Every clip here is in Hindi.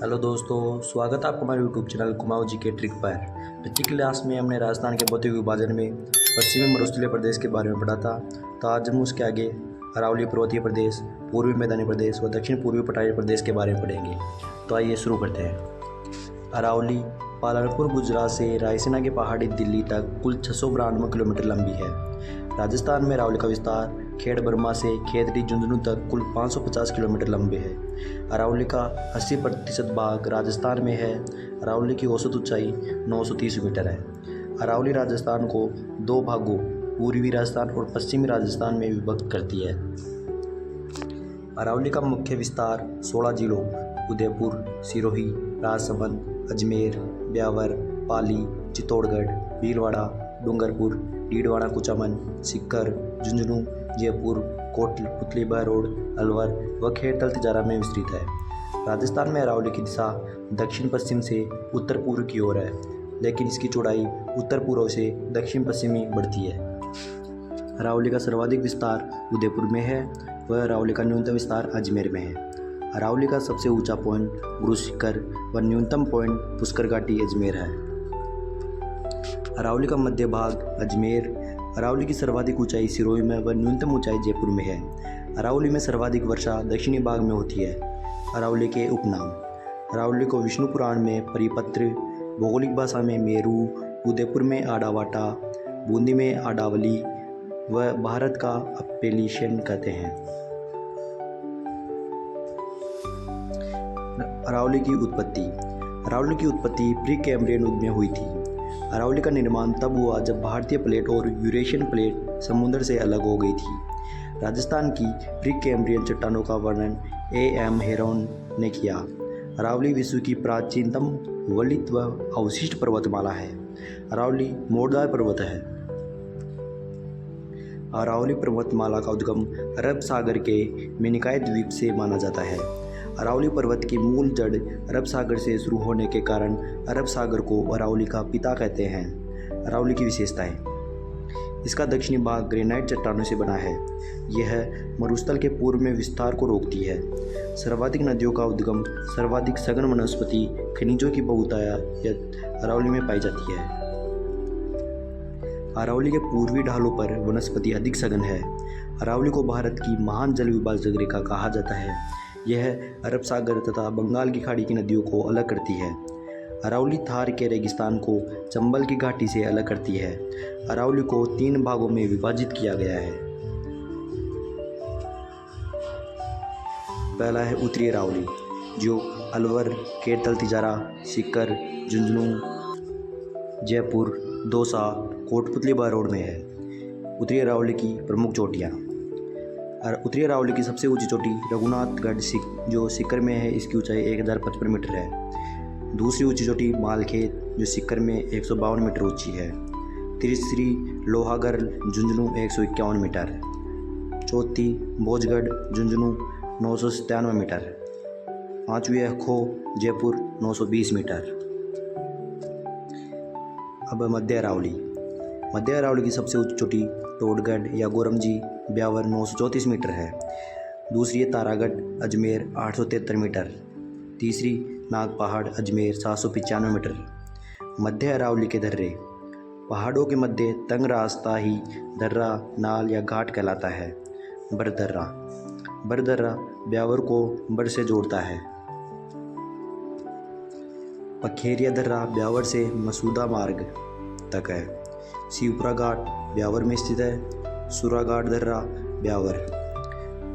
हेलो दोस्तों, स्वागत है आपका हमारे यूट्यूब चैनल कुमाऊँ जी के ट्रिक पर। पिछली क्लास में हमने राजस्थान के भौतिक विभाजन में पश्चिमी मरुस्थलीय प्रदेश के बारे में पढ़ा था। तो आज हम उसके आगे अरावली पर्वतीय प्रदेश, पूर्वी मैदानी प्रदेश व दक्षिण पूर्वी पठारी प्रदेश के बारे में पढ़ेंगे। तो आइए शुरू करते हैं। अरावली पालनपुर गुजरात से रायसीना के पहाड़ी दिल्ली तक कुल 692 किलोमीटर लंबी है। राजस्थान में अरावली का विस्तार खेड़ बर्मा से खेतड़ी झुंझुनू तक कुल 550 किलोमीटर लंबे है। अरावली का 80% भाग राजस्थान में है। अरावली की औसत ऊंचाई 930 मीटर है। अरावली राजस्थान को दो भागों पूर्वी राजस्थान और पश्चिमी राजस्थान में विभक्त करती है। अरावली का मुख्य विस्तार 16 जिलों उदयपुर, सिरोही, राजसमंद, अजमेर, ब्यावर, पाली, चित्तौड़गढ़, भीलवाड़ा, डूंगरपुर, डीडवाना, कुचामन, सीकर, झुंझुनू, जयपुर, कोटपुतली बहरोड, अलवर व खेड़तल तिजारा में विस्तृत है। राजस्थान में अरावली की दिशा दक्षिण पश्चिम से उत्तर पूर्व की ओर है, लेकिन इसकी चौड़ाई उत्तर पूर्व से दक्षिण पश्चिमी बढ़ती है। अरावली का सर्वाधिक विस्तार उदयपुर में है व अरावली का न्यूनतम विस्तार अजमेर में है। अरावली का सबसे ऊंचा पॉइंट गुरु शिखर व न्यूनतम पॉइंट पुष्कर घाटी अजमेर है। अरावली का मध्य भाग अजमेर। अरावली की सर्वाधिक ऊंचाई सिरोही में व न्यूनतम ऊंचाई जयपुर में है। अरावली में सर्वाधिक वर्षा दक्षिणी भाग में होती है। अरावली के उपनाम। अरावली को विष्णु पुराण में परिपत्र, भौगोलिक भाषा में मेरू, उदयपुर में आडावाटा, बूंदी में आडावली व भारत का अपेलिशन कहते हैं। अरावली की उत्पत्ति। अरावली की उत्पत्ति प्री कैम्ब्रियन युग में हुई थी। अरावली का निर्माण तब हुआ जब भारतीय प्लेट और यूरेशियन प्लेट समुद्र से अलग हो गई थी। राजस्थान की प्री कैम्ब्रियन चट्टानों का वर्णन A.M. हेरोन ने किया। अरावली विश्व की प्राचीनतम वलित व अवशिष्ट पर्वतमाला है। अरावली मोड़दार पर्वत है। अरावली पर्वतमाला का उद्गम अरब सागर के मिनिकॉय द्वीप से माना जाता है। अरावली पर्वत की मूल जड़ अरब सागर से शुरू होने के कारण अरब सागर को अरावली का पिता कहते हैं। अरावली की विशेषताएं। इसका दक्षिणी भाग ग्रेनाइट चट्टानों से बना है। यह मरुस्थल के पूर्व में विस्तार को रोकती है। सर्वाधिक नदियों का उद्गम, सर्वाधिक सघन वनस्पति खनिजों की बहुतायत अरावली में पाई जाती है। अरावली के पूर्वी ढालों पर वनस्पति अधिक सघन है। अरावली को भारत की महान जल विभाजक रेखा कहा जाता है। यह अरब सागर तथा बंगाल की खाड़ी की नदियों को अलग करती है। अरावली थार के रेगिस्तान को चंबल की घाटी से अलग करती है। अरावली को 3 भागों में विभाजित किया गया है। पहला है उत्तरी अरावली, जो अलवर, खेड़तल तिजारा, सीकर, झुंझुनू, जयपुर, दौसा, कोटपुतली बहरोड में है। उत्तरी अरावली की प्रमुख चोटियाँ। उत्तरी अरावली की सबसे ऊंची चोटी रघुनाथगढ़ जो सीकर में है, इसकी ऊंचाई 1055 मीटर है। दूसरी ऊंची चोटी मालखेत जो सीकर में 152 मीटर ऊंची है। तीसरी लोहागढ़ झुंझुनू 151 मीटर। चौथी भोजगढ़ झुंझुनू 997 मीटर। पाँचवीं है खो जयपुर 920 मीटर। अब मध्य अरावली। मध्य अरावली की सबसे ऊंची चोटी टोडगढ़ या गोरमजी ब्यावर 934 मीटर है। दूसरी है तारागढ़ अजमेर 873 मीटर। तीसरी नाग पहाड़ अजमेर 795 मीटर। मध्य अरावली के दर्रे। पहाड़ों के मध्य तंग रास्ता ही दर्रा, नाल या घाट कहलाता है। बरदर्रा। बरदर्रा ब्यावर को बर से जोड़ता है। पखेरिया दर्रा ब्यावर से मसूदा मार्ग तक है। शिवपुरा घाट ब्यावर में स्थित है। सुराघाट दर्रा ब्यावर।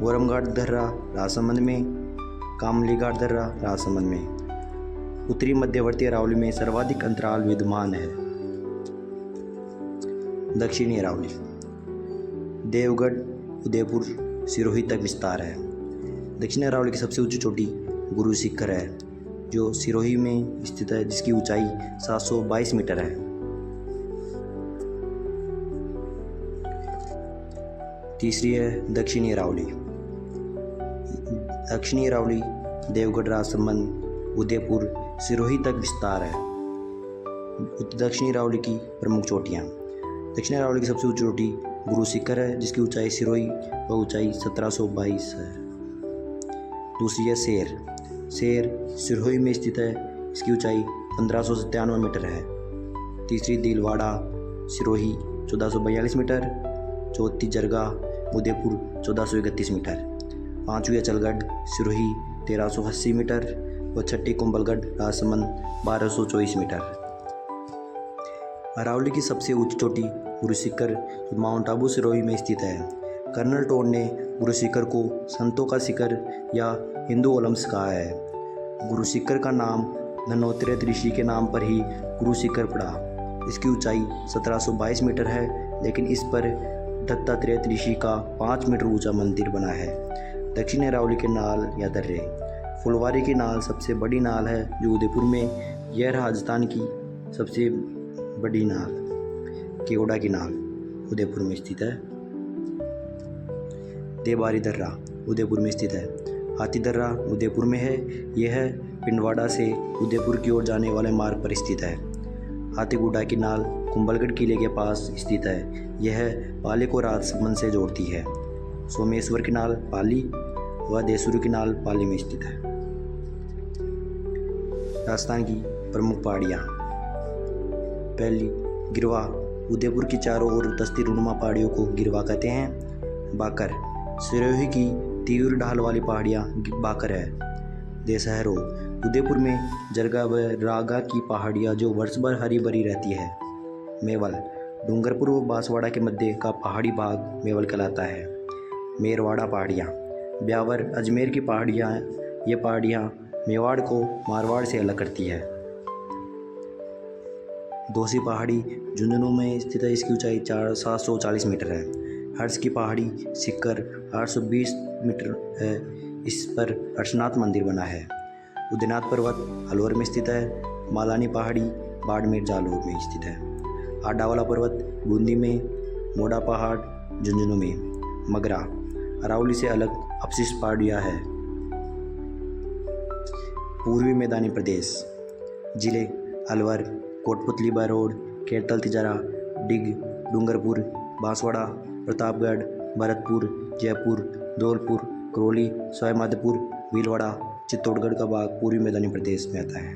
वरमघाट दर्रा राजसमंद में। कामली घाट दर्रा राजसमंद में। उत्तरी मध्यवर्ती अरावली में सर्वाधिक अंतराल विद्यमान है। दक्षिणी अरावली। देवगढ़, उदयपुर, सिरोही तक विस्तार है। दक्षिणी अरावली की सबसे ऊंची चोटी गुरु शिखर है, जो सिरोही में स्थित है, जिसकी ऊंचाई 722 मीटर है। तीसरी है दक्षिणी अरावली। दक्षिणी अरावली देवगढ़, राजसमंद, उदयपुर, सिरोही तक विस्तार है। दक्षिणी अरावली की प्रमुख चोटियाँ। दक्षिणी अरावली की सबसे ऊंची चोटी गुरु शिखर है, जिसकी ऊंचाई सिरोही व ऊंचाई 1722 है। दूसरी है शेर। शेर सिरोही में स्थित है, इसकी ऊंचाई 1597 मीटर है। तीसरी दिलवाड़ा सिरोही 1442 मीटर। चौथी जरगा उदयपुर 1431 मीटर। पाँचवीं अचलगढ़ सिरोही 1380 मीटर व छठी कुंभलगढ़ राजसमंद 1224 मीटर। अरावली की सबसे ऊंची चोटी गुरु शिखर माउंट आबू सिरोही में स्थित है। कर्नल टोड ने गुरु शिखर को संतों का शिखर या हिंदू ओलंपस कहा है। गुरु शिखर का नाम धनोत्रय ऋषि के नाम पर ही गुरु शिखर पड़ा। इसकी ऊंचाई 1722 मीटर है, लेकिन इस पर दत्तात्रेय ऋषि का 5 मीटर ऊंचा मंदिर बना है। दक्षिण अरावली के नाल या दर्रे। फुलवारी की नाल सबसे बड़ी नाल है जो उदयपुर में। यह राजस्थान की सबसे बड़ी नाल केवड़ा की नाल उदयपुर में स्थित है। देबारी दर्रा उदयपुर में स्थित है। हाथी दर्रा उदयपुर में है। यह पिंडवाड़ा से उदयपुर की ओर जाने वाले मार्ग पर स्थित है। हाथीगुड़ा की नाल कुंभलगढ़ किले के पास स्थित है। यह पाली को राजसमंद से जोड़ती है। सोमेश्वर की नाल पाली व देसुरु की नाल पाली में स्थित है। राजस्थान की प्रमुख पहाड़ियाँ। पहली गिरवा उदयपुर की चारों ओर दस्ती रुनुमा पहाड़ियों को गिरवा कहते हैं। बाकर सिरोही की तीव्र ढाल वाली पहाड़ियाँ बाकर है। देसहरो उदयपुर में जरगा व रागा की पहाड़ियाँ जो वर्ष भर हरी भरी रहती है। मेवल डूंगरपुर व बांसवाड़ा के मध्य का पहाड़ी भाग मेवल कहलाता है। मेरवाड़ा पहाड़ियाँ ब्यावर अजमेर की पहाड़ियाँ। ये पहाड़ियाँ मेवाड़ को मारवाड़ से अलग करती है। दोसी पहाड़ी झुंझुनू में स्थित है। इसकी ऊंचाई 740 मीटर है। हर्ष की पहाड़ी सिक्कर 820 मीटर है। इस पर हर्षनाथ मंदिर बना है। उदयनाथ पर्वत अलवर में स्थित है। मालानी पहाड़ी बाड़मेर जालौर में स्थित है। आडावाला पर्वत बूंदी में। मोड़ा पहाड़ झुंझुनू में। मगरा अरावली से अलग अपशिष्ट पहाड़ियाँ है। पूर्वी मैदानी प्रदेश जिले अलवर, कोटपुतली बारोड, केरतल तिजारा, डिग, डूंगरपुर, बांसवाड़ा, प्रतापगढ़, भरतपुर, जयपुर, धौलपुर, करौली, सवाईमाधोपुर, भीलवाड़ा, चित्तौड़गढ़ का भाग पूर्वी मैदानी प्रदेश में आता है।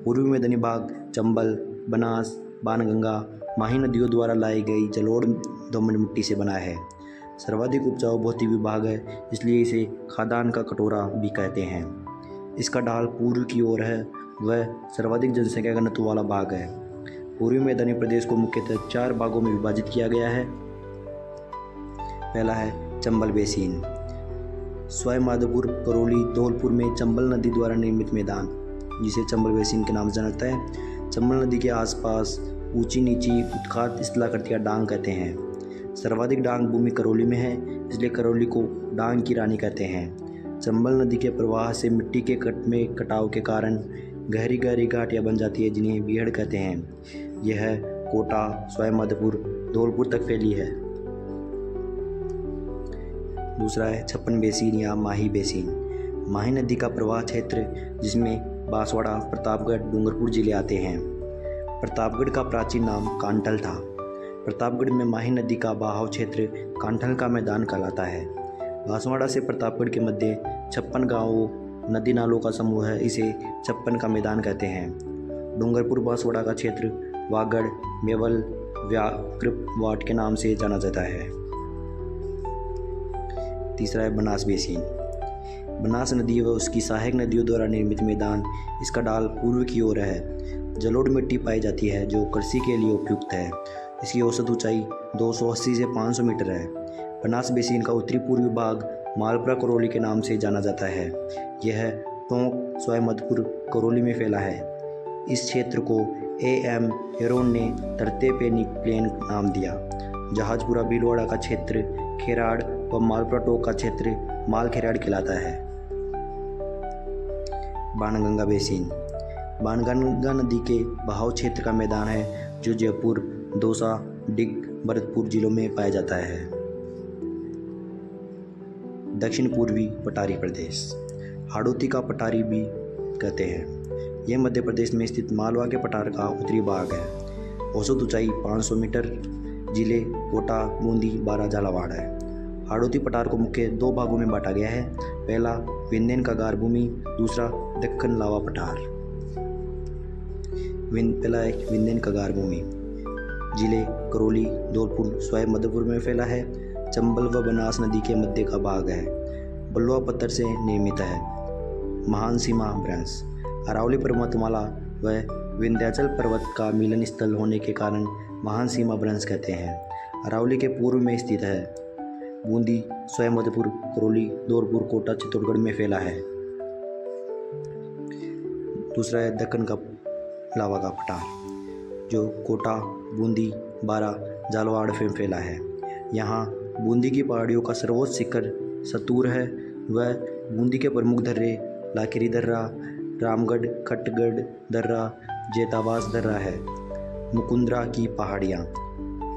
पूर्वी मैदानी भाग चंबल, बनास, बाणगंगा, माही नदियों द्वारा लाई गई जलोढ़ दोमट मिट्टी से बना है। सर्वाधिक उपजाऊ भौतिक विभाग है, इसलिए इसे खादान का कटोरा भी कहते हैं। इसका ढाल पूर्व की ओर है। वह सर्वाधिक जनसंख्या घनत्व वाला भाग है। पूर्वी मैदानी प्रदेश को मुख्यतः 4 भागों में विभाजित किया गया है। पहला है चंबल बेसिन। सवाईमाधोपुर, करौली, धौलपुर में चंबल नदी द्वारा निर्मित मैदान, जिसे चंबल बेसिन के नाम से जाना जाता है। चंबल नदी के आसपास ऊंची नीची उत्खात स्थलाकृतियाँ डांग कहते हैं। सर्वाधिक डांग भूमि करौली में है, इसलिए करौली को डांग की रानी कहते हैं। चंबल नदी के प्रवाह से मिट्टी के कटाव के कारण गहरी गहरी घाटियाँ बन जाती है, जिन्हें बीहड़ कहते हैं। यह कोटा, सवाईमाधोपुर, धौलपुर तक फैली है। दूसरा है छप्पन बेसिन या माही बेसिन। माही नदी का प्रवाह क्षेत्र, जिसमें बांसवाड़ा, प्रतापगढ़, डूंगरपुर जिले आते हैं। प्रतापगढ़ का प्राचीन नाम कांठल था। प्रतापगढ़ में माही नदी का बहाव क्षेत्र कांठल का मैदान कहलाता है। बांसवाड़ा से प्रतापगढ़ के मध्य 56 गांवों नदी नालों का समूह है, इसे 56 का मैदान कहते हैं। डूंगरपुर बांसवाड़ा का क्षेत्र वागड़, मेवल, व्याघ्रवाट के नाम से जाना जाता है। तीसरा है बनास बेसिन। बनास नदी व उसकी सहायक नदियों द्वारा निर्मित मैदान। इसका ढाल पूर्व की ओर है। जलोढ़ मिट्टी पाई जाती है जो कृषि के लिए उपयुक्त है। इसकी औसत ऊंचाई 280 से 500 मीटर है। बनास बेसिन का उत्तरी पूर्वी भाग मालपुरा करौली के नाम से जाना जाता है। यह टोंक, सवाईमाधोपुर, करौली में फैला है। इस क्षेत्र को A.M. हेरोन ने तरते प्लेन नाम दिया। जहाजपुरा भीलवाड़ा का क्षेत्र खेराड़ व मालपुरा टोक का क्षेत्र माल खेराड़ कहलाता है। बाणगंगा बेसिन बाणगंगा नदी के बहाव क्षेत्र का मैदान है, जो जयपुर, दौसा, डिग, भरतपुर जिलों में पाया जाता है। दक्षिण पूर्वी पठारी प्रदेश हाड़ौती का पठारी भी कहते हैं। यह मध्य प्रदेश में स्थित मालवा के पठार का उत्तरी भाग है। औसत ऊंचाई 500 मीटर। जिले कोटा, बूंदी, बारा, झालावाड़ है। हाड़ौती पठार को मुख्य 2 भागों में बांटा गया है। पहला विंध्यन कागार भूमि, दूसरा दक्कन लावा पठार। पहला है विंध्यन कागार भूमि। जिले करौली, धौलपुर, सवाई माधोपुर में फैला है। चंबल व बनास नदी के मध्य का भाग है। बलुआ पत्थर से निर्मित है। महान सीमा भ्रंश। अरावली पर्वतमाला व विंध्याचल पर्वत का मिलन स्थल होने के कारण महान सीमा भ्रंश कहते हैं। अरावली के पूर्व में स्थित है। बूंदी, सवाई माधोपुर, करौली, धौलपुर, कोटा, चित्तौड़गढ़ में फैला है। दूसरा है दक्कन का लावा का पठार, जो कोटा, बूंदी, बारा, झालावाड़ में फैला है। यहाँ बूंदी की पहाड़ियों का सर्वोच्च शिखर सतूर है। वह बूंदी के प्रमुख दर्रे लाखिरी दर्रा, रामगढ़, खटगढ़ दर्रा, जेतावास दर्रा है। मुकुंदरा की पहाड़ियाँ।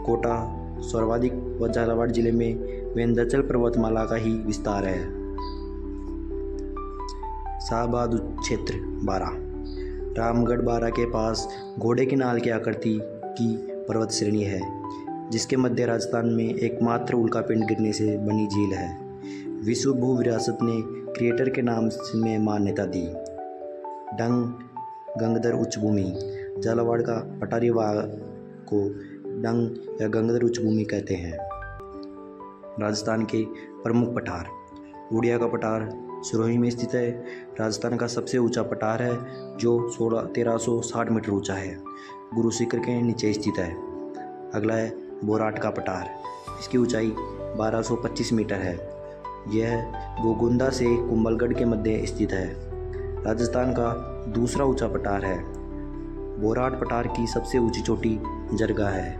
कोटा, सर्वाधिक व झालावाड़ जिले में विंध्याचल पर्वतमाला का ही विस्तार है। शाहबाद क्षेत्र बारा। रामगढ़ बारा के पास घोड़े की नाल की आकृति की पर्वत श्रेणी है, जिसके मध्य राजस्थान में एकमात्र उल्कापिंड गिरने से बनी झील है। विश्व भू विरासत ने क्रिएटर के नाम में मान्यता दी। डंग गंगधर उच्च भूमि। झालावाड़ का पठारी भाग को डंग या गंगधर उच्च भूमि कहते हैं। राजस्थान के प्रमुख पठार। उड़िया का पठार सिरोही में स्थित है। राजस्थान का सबसे ऊंचा पठार है, जो 1360 मीटर ऊंचा है। गुरु शिखर के नीचे स्थित है। अगला है बोराट का पठार। इसकी ऊंचाई 1225 मीटर है। यह गोगुंदा से कुंभलगढ़ के मध्य स्थित है। राजस्थान का दूसरा ऊंचा पठार है। बोराट पठार की सबसे ऊंची चोटी जरगा है।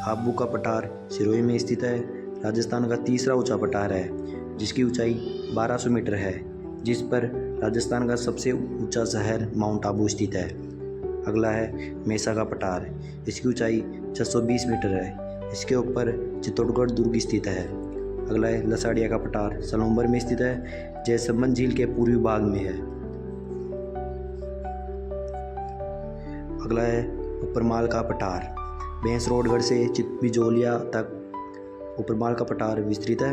आबू का पठार सिरोही में स्थित है। राजस्थान का तीसरा ऊंचा पठार है, जिसकी ऊंचाई 1200 मीटर है, जिस पर राजस्थान का सबसे ऊंचा शहर माउंट आबू स्थित है। अगला है मेसा का पठार। इसकी ऊंचाई 620 मीटर है। इसके ऊपर चित्तौड़गढ़ दुर्ग स्थित है। अगला है लसाड़िया का पठार, सलूंबर में स्थित है। जयसमंद झील के पूर्वी भाग में है। अगला है उपरमाल का पठार। भैंसरोडगढ़ से बिजोलिया तक उपरमाल का पठार विस्तृत है।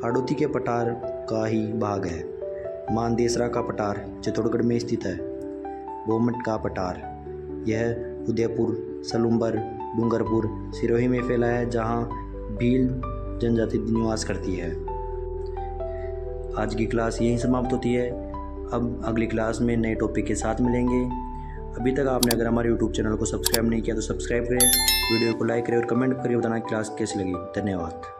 हाड़ौती के पठार का ही भाग है। मानदेसरा का पठार चित्तौड़गढ़ में स्थित है। बोमट का पठार, यह उदयपुर, सलूंबर, डूंगरपुर, सिरोही में फैला है, जहां भील जनजाति निवास करती है। आज की क्लास यहीं समाप्त होती है। अब अगली क्लास में नए टॉपिक के साथ मिलेंगे। अभी तक आपने अगर हमारे YouTube चैनल को सब्सक्राइब नहीं किया तो सब्सक्राइब करें, वीडियो को लाइक करें और कमेंट करके बताना क्लास कैसी लगी। धन्यवाद।